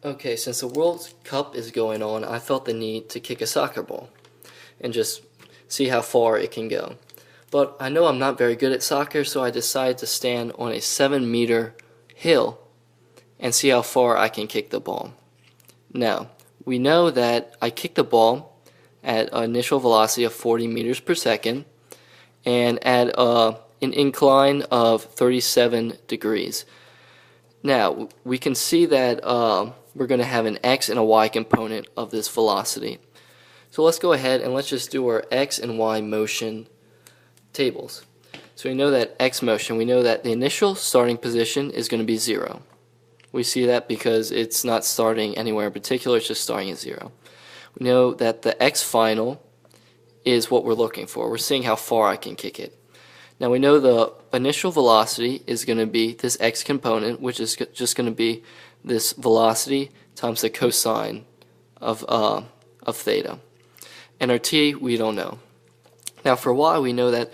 Okay, since the World Cup is going on, I felt the need to kick a soccer ball and just see how far it can go. But I know I'm not very good at soccer, so I decided to stand on a 7-meter hill and see how far I can kick the ball. Now, we know that I kick the ball at an initial velocity of 40 meters per second and at an incline of 37 degrees. Now, we can see that we're going to have an x and a y component of this velocity. So let's go ahead and let's just do our x and y motion tables. So we know that x motion, we know that the initial starting position is going to be 0. We see that because it's not starting anywhere in particular, it's just starting at 0. We know that the x final is what we're looking for. We're seeing how far I can kick it. Now we know the initial velocity is going to be this x component, which is just going to be this velocity times the cosine of theta. And our t, we don't know. Now for y, we know that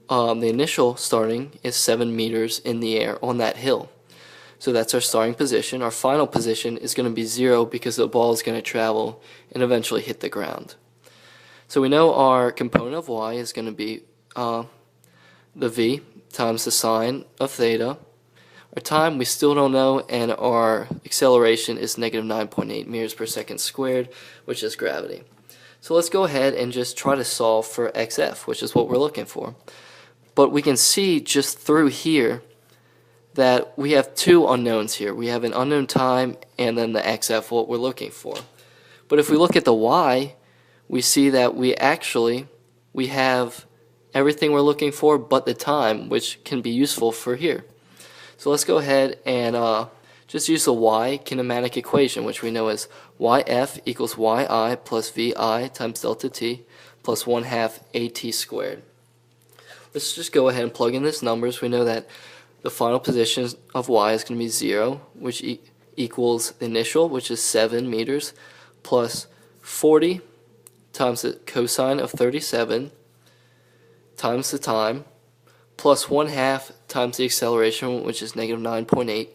the initial starting is 7 meters in the air on that hill. So that's our starting position. Our final position is going to be 0 because the ball is going to travel and eventually hit the ground. So we know our component of y is going to be the v times the sine of theta. Our time we still don't know, and our acceleration is negative 9.8 meters per second squared, which is gravity. So let's go ahead and just try to solve for xf, which is what we're looking for. But we can see just through here that we have two unknowns here. We have an unknown time and then the xf, what we're looking for. But if we look at the y, we see that we have everything we're looking for but the time, which can be useful for here. So let's go ahead and just use the y kinematic equation, which we know is yf equals yi plus vi times delta t plus 1/2 at squared. Let's just go ahead and plug in these numbers. We know that the final position of y is going to be 0, which equals the initial, which is 7 meters, plus 40 times the cosine of 37 times the time, plus 1/2 times the acceleration, which is negative 9.8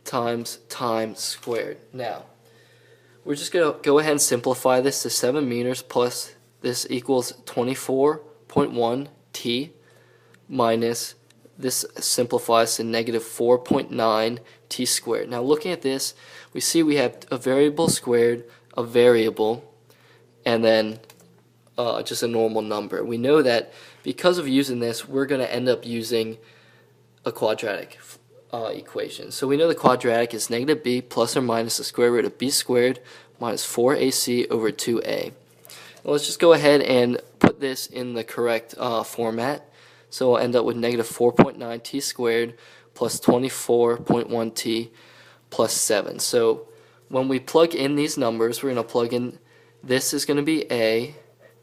times time squared. Now, we're just going to go ahead and simplify this to 7 meters plus this equals 24.1 t minus this simplifies to negative 4.9 t squared. Now looking at this, we see we have a variable squared, a variable, and then just a normal number. We know that because of using this, we're going to end up using a quadratic equation. So we know the quadratic is negative b plus or minus the square root of b squared minus 4ac over 2a. Now let's just go ahead and put this in the correct format. So we'll end up with negative 4.9 t squared plus 24.1 t plus 7. So when we plug in these numbers, we're going to plug in, this is going to be a,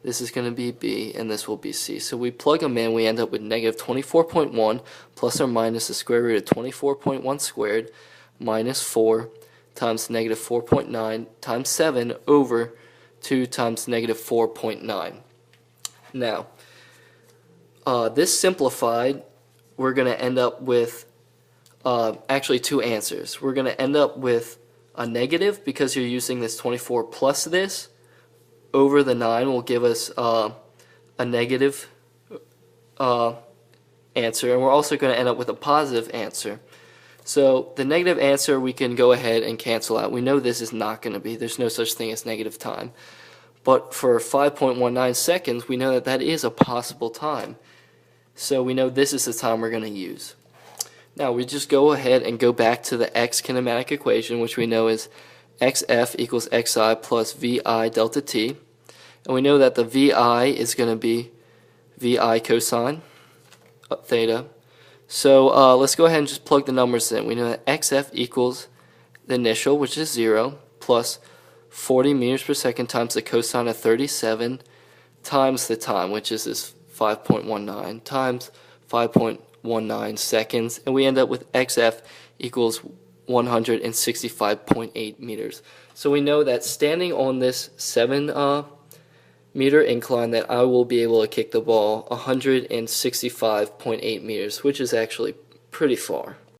this is going to be b, and this will be c. So we plug them in, we end up with negative 24.1 plus or minus the square root of 24.1 squared minus 4 times negative 4.9 times 7 over 2 times negative 4.9. Now, this simplified, we're going to end up with actually two answers. We're going to end up with a negative because you're using this 24 plus this over the 9 will give us a negative answer, and we're also going to end up with a positive answer. So the negative answer we can go ahead and cancel out. We know this is not going to be, there's no such thing as negative time. But for 5.19 seconds, we know that that is a possible time. So we know this is the time we're going to use. Now we just go ahead and go back to the x kinematic equation, which we know is xf equals xi plus vi delta t. And we know that the vi is going to be vi cosine theta. So let's go ahead and just plug the numbers in. We know that xf equals the initial, which is 0, plus 40 meters per second times the cosine of 37 times the time, which is this 5.19 times 5.19 seconds, and we end up with xf equals 165.8 meters. So we know that standing on this 7 meter incline that I will be able to kick the ball 165.8 meters, which is actually pretty far.